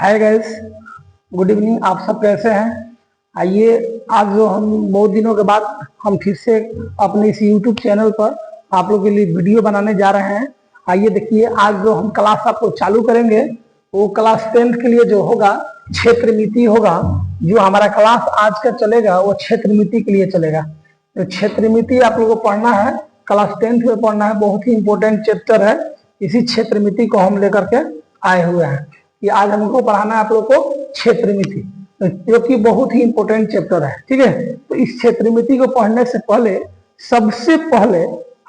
Hi guys, good evening. आप सब कैसे हैं? आइए, आज जो हम बहुत दिनों के बाद हम फिर से अपने इस YouTube चैनल पर आप लोगों के लिए वीडियो बनाने जा रहे हैं। आइए देखिए, आज जो हम क्लास आपको चालू करेंगे वो क्लास 10th के लिए जो होगा क्षेत्र मिति होगा। जो हमारा क्लास आज का चलेगा वो क्षेत्र मिति के लिए चलेगा। तो क्षेत्र मिति आप लोगों को पढ़ना है, क्लास 10th में पढ़ना है। बहुत ही इंपॉर्टेंट चैप्टर है। इसी क्षेत्र मिति को हम लेकर के आए हुए हैं कि आज हमको पढ़ाना है आप लोग को क्षेत्र मिति, जो कि बहुत ही इंपॉर्टेंट चैप्टर है। ठीक है, तो इस क्षेत्र मिति को पढ़ने से पहले सबसे पहले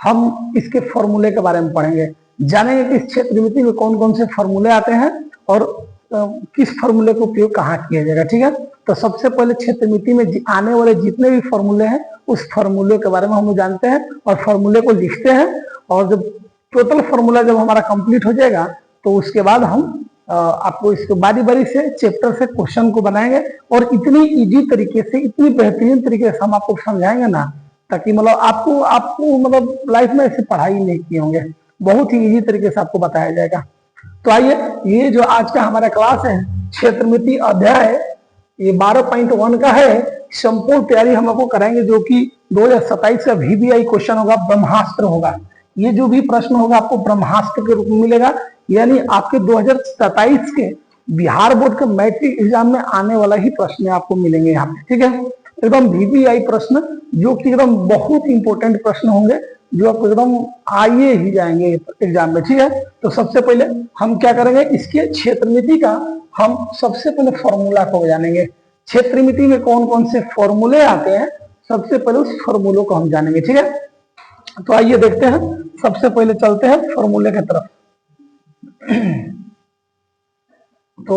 हम इसके फॉर्मूले के बारे में पढ़ेंगे, जानेंगे कि इस क्षेत्र मिति में कौन कौन से फॉर्मूले आते हैं और किस फॉर्मूले का उपयोग कहाँ किया जाएगा। ठीक है, तो सबसे पहले क्षेत्र मिति में आने वाले जितने भी फॉर्मूले हैं उस फॉर्मूले के बारे में हम जानते हैं और फॉर्मूले को लिखते हैं। और जब टोटल फॉर्मूला जब हमारा कंप्लीट हो जाएगा तो उसके बाद हम आपको इसको बारी बारी से चैप्टर से क्वेश्चन को बनाएंगे और इतनी इजी तरीके से, इतनी बेहतरीन तरीके से हम आपको समझाएंगे ना, ताकि मतलब आपको मतलब लाइफ में ऐसे पढ़ाई नहीं किए होंगे। बहुत ही इजी तरीके से आपको बताया जाएगा। तो आइए, ये जो आज का हमारा क्लास है क्षेत्र मिति अध्याय, ये 12.1 का है। संपूर्ण तैयारी हम आपको कराएंगे, जो कि 2027 का VBI क्वेश्चन होगा, ब्रह्मास्त्र होगा। ये जो भी प्रश्न होगा आपको ब्रह्मास्त्र के रूप में मिलेगा, यानी आपके 2027 के बिहार बोर्ड के मैट्रिक एग्जाम में आने वाला ही प्रश्न आपको मिलेंगे यहाँ पे। ठीक है, एकदम VBI प्रश्न, जो कि एकदम बहुत इंपॉर्टेंट प्रश्न होंगे, जो आपको एकदम आइए ही जाएंगे एग्जाम में। ठीक है, तो सबसे पहले हम क्या करेंगे, इसके क्षेत्र मिति का हम सबसे पहले फॉर्मूला को जानेंगे। क्षेत्र मिति में कौन कौन से फॉर्मूले आते हैं, सबसे पहले उस फॉर्मूलों को हम जानेंगे। ठीक है, तो आइए देखते हैं। सबसे पहले चलते हैं फॉर्मूले की तरफ। तो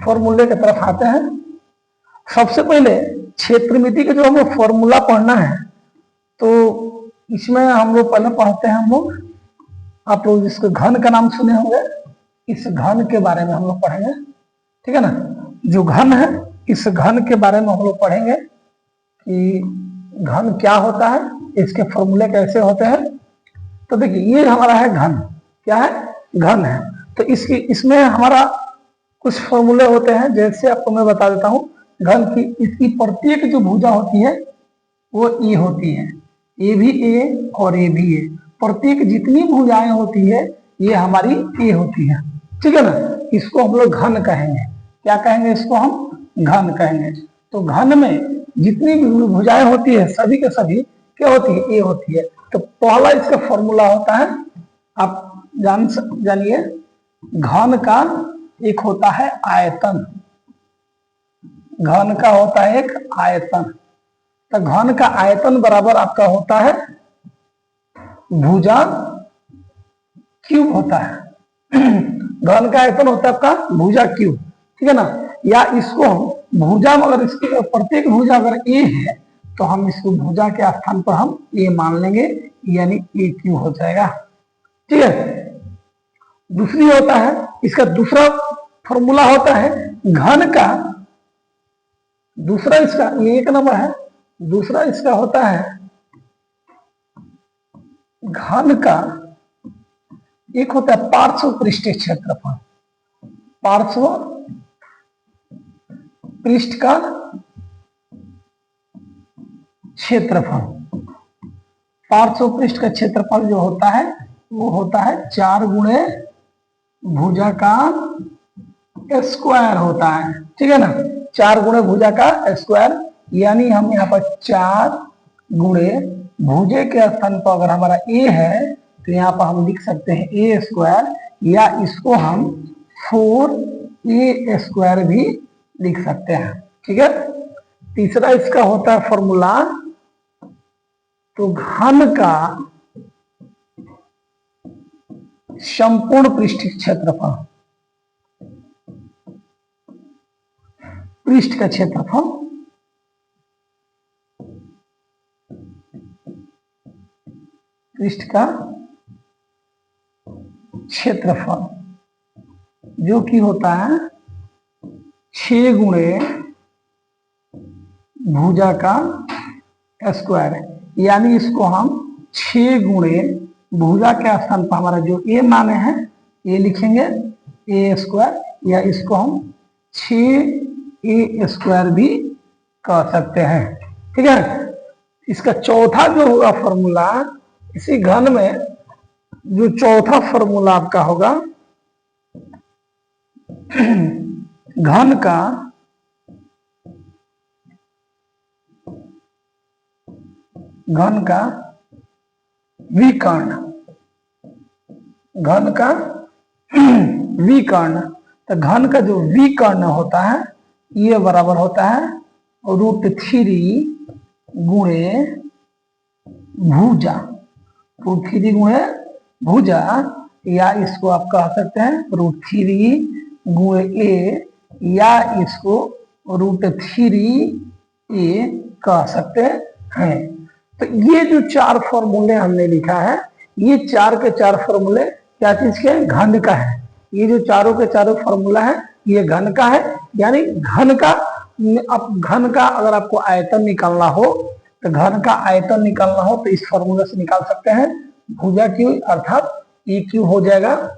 फॉर्मूले की तरफ आते हैं। सबसे पहले क्षेत्र मिति का जो हमें फॉर्मूला पढ़ना है, तो इसमें हम लोग पहले पढ़ते हैं, हम लोग आप लोग जिसके घन का नाम सुने होंगे, इस घन के बारे में हम लोग पढ़ेंगे। ठीक है ना, जो घन है इस घन के बारे में हम लोग पढ़ेंगे कि घन क्या होता है, इसके फॉर्मूले कैसे होते हैं। तो देखिए, ये हमारा है घन। क्या है? घन है। तो इसमें हमारा कुछ फॉर्मूले होते हैं, जैसे आपको मैं बता देता हूं। घन की इसकी प्रत्येक जो भुजा होती है वो ए होती है, ए भी ए और ए भी ए। प्रत्येक जितनी भुजाएं होती है ये हमारी ए होती है। ठीक है ना, इसको हम लोग घन कहेंगे। क्या कहेंगे? इसको हम घन कहेंगे। तो घन में जितनी भी भुजाएं होती है सभी के सभी क्या होती है? ए होती है। तो पहला इसका फॉर्मूला होता है, आप जानिए, घन का एक होता है आयतन। घन का होता है एक आयतन। तो घन का आयतन बराबर आपका होता है भुजा क्यूब होता है। घन का आयतन होता है आपका भुजा क्यूब। ठीक है ना, या इसको हम भुजा, अगर इसकी प्रत्येक भुजा अगर ए है तो हम इसको भुजा के स्थान पर हम ए मान लेंगे, यानी ए क्यूब हो जाएगा। ठीक है, दूसरी होता है, इसका दूसरा फॉर्मूला होता है घन का, दूसरा इसका, ये एक नंबर है। दूसरा इसका होता है घन का एक होता है पार्श्व पृष्ठीय क्षेत्रफल। पार्श्व पृष्ठ का क्षेत्रफल, पार्श्व पृष्ठ का क्षेत्रफल जो होता है वो होता है 4 गुणे भुजा का स्क्वायर होता है। ठीक है ना, 4 गुणे भुजा का स्क्वायर, यानी हम यहाँ पर 4 गुणे भुजे के स्थान पर अगर हमारा ए है तो यहाँ पर हम लिख सकते हैं ए स्क्वायर, या इसको हम 4a स्क्वायर भी लिख सकते हैं। ठीक है, तीसरा इसका होता है फॉर्मूला, तो घन का संपूर्ण पृष्ठीय क्षेत्रफल, पृष्ठ का क्षेत्रफल, पृष्ठ का क्षेत्रफल, जो कि होता है 6 गुणे भुजा का स्क्वायर, यानी इसको हम 6 गुणे भुजा के स्थान पर हमारा जो ए माने हैं ये लिखेंगे, ए स्क्वायर, या इसको हम 6a स्क्वायर भी कह सकते हैं। ठीक है, इसका चौथा जो होगा फॉर्मूला, इसी घन में जो चौथा फॉर्मूला आपका होगा घन का विकर्ण, घन का विकर्ण। तो घन का जो विकर्ण होता है ये बराबर होता है √3 गुणे भुजा, √3 गुणे भुजा, या इसको आप कह सकते हैं √3 गुणे ए, या इसको √3a कह सकते हैं। तो ये जो 4 फॉर्मूले हमने लिखा है, ये 4 के 4 फॉर्मूले क्या चीज के हैं? घन का है। ये जो चारों के चारों फॉर्मूला है ये घन का है, यानी घन का, अब घन का अगर आपको आयतन निकालना हो, तो घन का आयतन निकालना हो तो इस फॉर्मूला से निकाल सकते हैं, भुजा क्यू अर्थात ए क्यू हो जाएगा।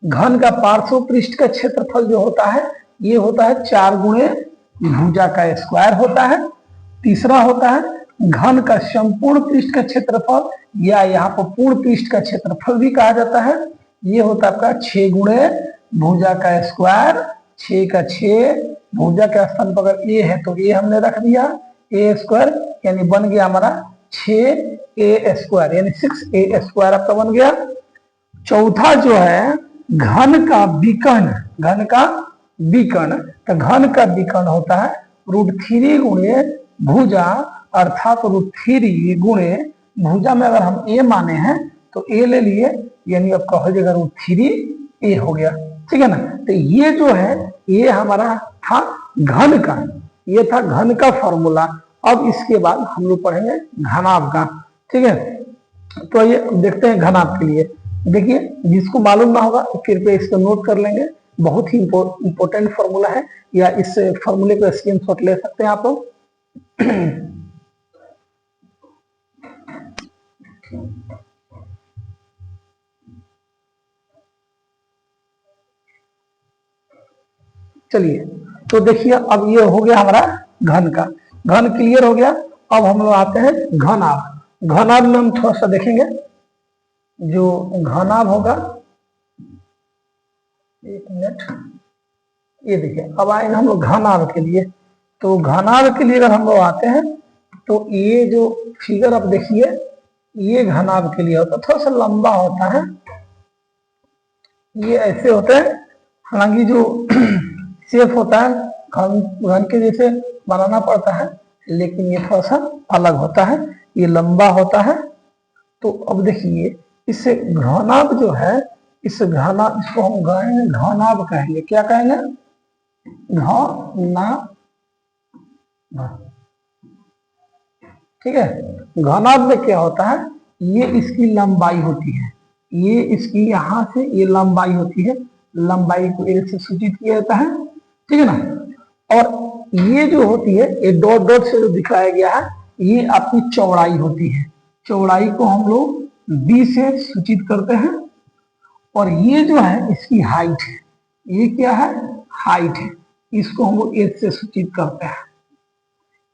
घन का पार्श्व पृष्ठ का क्षेत्रफल जो होता है ये होता है 4 गुणे भुजा का स्क्वायर होता है। तीसरा होता है घन का संपूर्ण पृष्ठ का क्षेत्रफल, या यहाँ पर पूर्ण पृष्ठ का क्षेत्रफल भी कहा जाता है, ये होता है आपका 6 गुणे भुजा का स्क्वायर, 6 का 6, भुजा के स्थान पर अगर ए है तो ए हमने रख दिया, ए स्क्वायर, यानी बन गया हमारा 6a स्क्वायर, यानी 6a स्क्वायर आपका बन गया। चौथा जो है घन का विकर्ण, घन का विकर्ण, तो घन का विकर्ण होता है √3 गुणे भुजा, अर्थात √3 गुणे भुजा में अगर हम ए माने हैं तो ए ले लिए, यानी आपका हो जाएगा √3a हो गया। ठीक है ना, तो ये जो है ये हमारा था घन का, ये था घन का फॉर्मूला। अब इसके बाद हम लोग पढ़ेंगे घनाभ का। ठीक है, तो ये देखते हैं घनाभ के लिए। देखिए, जिसको मालूम ना होगा तो कृपया इसको नोट कर लेंगे, बहुत ही इंपॉर्टेंट फॉर्मूला है, या इस फॉर्मूले को स्क्रीनशॉट ले सकते हैं आप लोग। चलिए, तो देखिए अब ये हो गया हमारा घन का, घन क्लियर हो गया। अब हम लोग आते हैं घनाभ। घनाभ में हम थोड़ा सा देखेंगे, जो घनाभ होगा, एक मिनट, ये देखिए, अब आएंगे हम लोग घनाभ के लिए। तो घनाभ के लिए अगर हम लोग आते हैं तो ये जो फिगर आप देखिए, ये घनाभ के लिए होता है, थोड़ा सा लंबा होता है, ये ऐसे होता है, हालांकि जो शेप होता है घन के जैसे बनाना पड़ता है, लेकिन ये थोड़ा सा अलग होता है, ये लंबा होता है। तो अब देखिए, इस घनाभ जो है, इस घनाभ, इसको हम कहेंगे घनाभ कहेंगे, क्या कहेंगे? घनाभ। ठीक है, घनाभ में क्या होता है, ये इसकी लंबाई होती है, ये इसकी यहां से ये लंबाई होती है, लंबाई को एल से सूचित किया जाता है। ठीक है ना, और ये जो होती है, ये डॉट डॉट से जो दिखाया गया है, ये आपकी चौड़ाई होती है, चौड़ाई को हम लोग बी से सूचित करते हैं। और ये जो है इसकी हाइट है, ये क्या है? हाइट है, इसको हम लोग एच से सूचित करते हैं।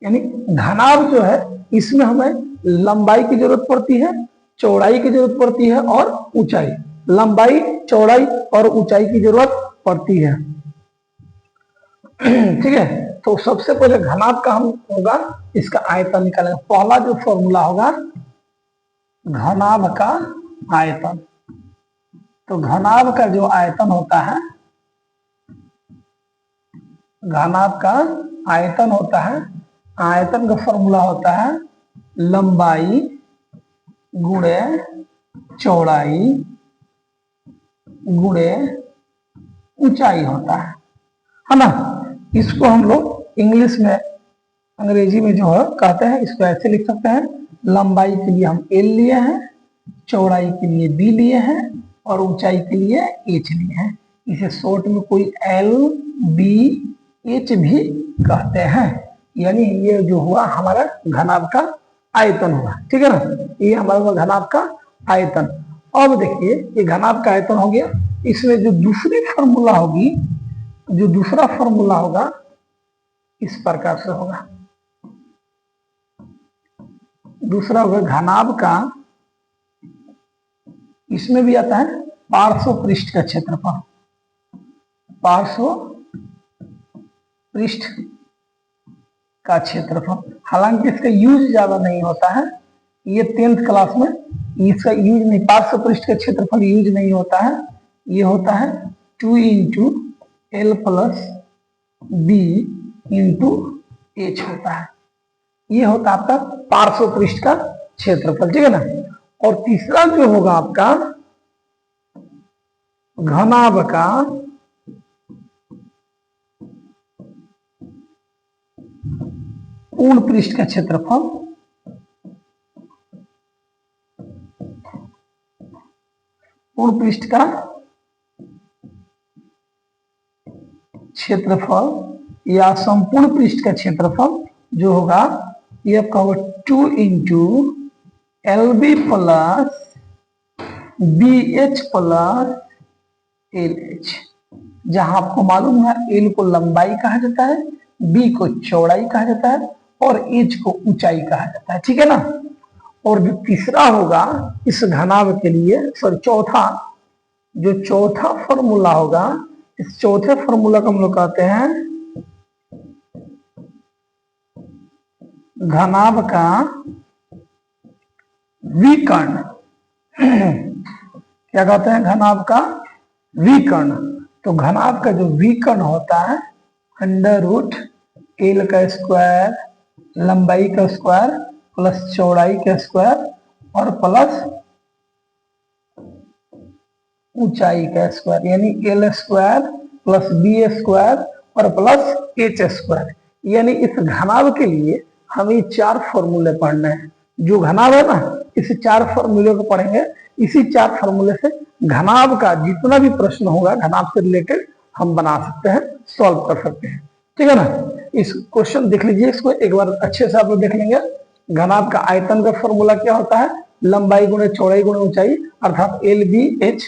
यानी घनाभ जो है, इसमें हमें लंबाई की जरूरत पड़ती है, चौड़ाई की जरूरत पड़ती है, और ऊंचाई, लंबाई, चौड़ाई और ऊंचाई की जरूरत पड़ती है। ठीक है, तो सबसे पहले घनाभ का हम होगा इसका आयतन निकालेंगे। पहला जो फॉर्मूला होगा घनाभ का आयतन, तो घनाभ का जो आयतन होता है, घनाभ का आयतन होता है, आयतन का फॉर्मूला होता है लंबाई गुणे चौड़ाई गुणे ऊंचाई होता है ना। इसको हम लोग इंग्लिश में, अंग्रेजी में जो है कहते हैं, इसको ऐसे लिख सकते हैं, लंबाई के लिए हम एल लिए हैं, चौड़ाई के लिए बी लिए हैं, और ऊंचाई के लिए एच लिए हैं। इसे शॉर्ट में कोई एल बी एच भी कहते हैं। यानी ये जो हुआ हमारा घनाभ का आयतन हुआ। ठीक है ना, ये हमारा घनाभ का आयतन। अब देखिए, ये घनाभ का आयतन हो गया। इसमें जो दूसरी फॉर्मूला होगी, जो दूसरा फॉर्मूला होगा इस प्रकार से होगा। दूसरा होगा घनाभ का, इसमें भी आता है पार्श्व पृष्ठ का क्षेत्रफल, पार्श्व पृष्ठ का क्षेत्रफल। हालांकि इसका यूज ज्यादा नहीं होता है, ये 10th क्लास में इसका यूज नहीं, पार्श्व पृष्ठ का क्षेत्रफल यूज नहीं होता है। ये होता है 2 into L plus B into H होता है। ये होता है आपका पार्श्व पृष्ठ का क्षेत्रफल, ठीक है ना। और तीसरा जो होगा आपका घनाभ का पूर्ण पृष्ठ का क्षेत्रफल, पूर्ण पृष्ठ का क्षेत्रफल या संपूर्ण पृष्ठ का क्षेत्रफल जो होगा ये आपका होगा 2 into L B plus B H plus L H. जहां आपको मालूम है एल को लंबाई कहा जाता है, बी को चौड़ाई कहा जाता है और एच को ऊंचाई कहा जाता है, ठीक है ना। और जो तीसरा होगा इस घनाभ के लिए, सॉरी चौथा, जो चौथा फॉर्मूला होगा, इस चौथे फॉर्मूला को हम लोग कहते हैं घनाभ का विकर्ण। क्या कहते हैं? घनाभ का विकर्ण। तो घनाभ का जो विकर्ण होता है अंडर रूट एल का स्क्वायर, लंबाई का स्क्वायर प्लस चौड़ाई का स्क्वायर और प्लस ऊंचाई का स्क्वायर, यानी L square plus B square और प्लस एच स्क्वायर। यानी इस घनाभ के लिए हमें 4 फॉर्मूले पढ़ने हैं। जो घनाभ है ना, इस 4 फॉर्मूले को पढ़ेंगे। इसी 4 फॉर्मूले से घनाभ का जितना भी प्रश्न होगा घनाभ से रिलेटेड हम बना सकते हैं, सॉल्व कर सकते हैं, ठीक है ना। इस क्वेश्चन देख लीजिए, इसको एक बार अच्छे से आप लोग देख लेंगे। घनाभ का आयतन का फॉर्मूला क्या होता है? लंबाई गुणे चौड़ाई गुणे ऊंचाई, अर्थात एल बी एच।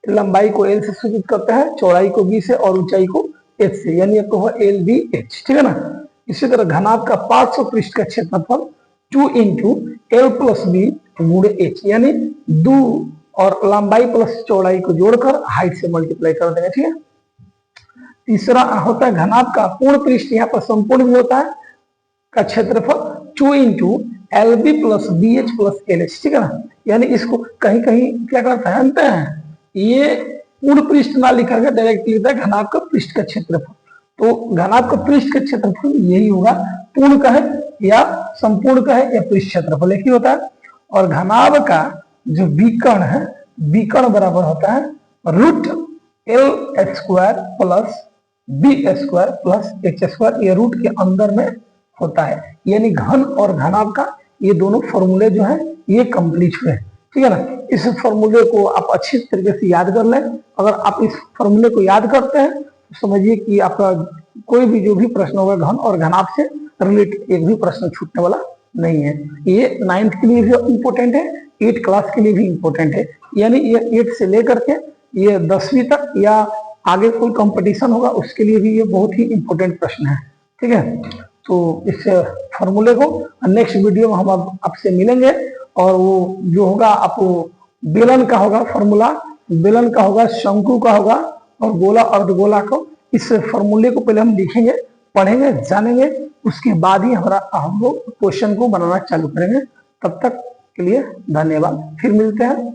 लंबाई को एल से सूचित करते हैं, चौड़ाई को बी से और ऊंचाई को एच से, यानी आपको एल बी एच, ठीक है ना। इसी तरह घनाभ का पार्श्व पृष्ठ का क्षेत्रफल 2 इंटू एल प्लस बी गुणे एच, यानी 2 और लंबाई प्लस चौड़ाई को जोड़कर हाइट से मल्टीप्लाई कर देंगे, ठीक है। तीसरा होता है घनाभ का पूर्ण पृष्ठ, यहाँ पर संपूर्ण भी होता है, का क्षेत्रफल 2 into L B plus B H plus L H, ठीक है ना। यानी इसको कहीं कहीं क्या करता है, अंत है ये पूर्ण पृष्ठ ना लिख करके डायरेक्ट लिखता है घनाभ का पृष्ठ का क्षेत्रफल। तो घनाभ का पृष्ठ का क्षेत्रफल यही होगा, पूर्ण का है या संपूर्ण का है या पृष्ठ क्षेत्रफल एक ही होता है। और घनाभ का जो विकर्ण है, विकर्ण बराबर होता है root L square plus B square plus H square, ये रूट के अंदर में होता है। यानी घन और घनाभ का ये दोनों फॉर्मूले जो है ये कंप्लीट हुए, ठीक है ना। इस फॉर्मूले को आप अच्छी तरीके से याद कर लें। अगर आप इस फॉर्मूले को याद करते हैं तो समझिए कि आपका कोई भी जो भी प्रश्न होगा घन और घनाभ से रिलेटेड एक भी प्रश्न छूटने वाला नहीं है। ये 9th के लिए भी इम्पोर्टेंट है, 8th क्लास के लिए भी इम्पोर्टेंट है। यानी ये 8 से लेकर के ये 10वीं तक या आगे कोई कंपटीशन होगा उसके लिए भी ये बहुत ही इम्पोर्टेंट प्रश्न है, ठीक है। तो इस फॉर्मूले को नेक्स्ट वीडियो में हम आपसे मिलेंगे। और वो जो होगा आपको बेलन का होगा फॉर्मूला, बेलन का होगा, शंकु का होगा और गोला अर्धगोला को। इस फॉर्मूले को पहले हम लिखेंगे, पढ़ेंगे, जानेंगे, उसके बाद ही हम लोग क्वेश्चन को बनाना चालू करेंगे। तब तक के लिए धन्यवाद, फिर मिलते हैं।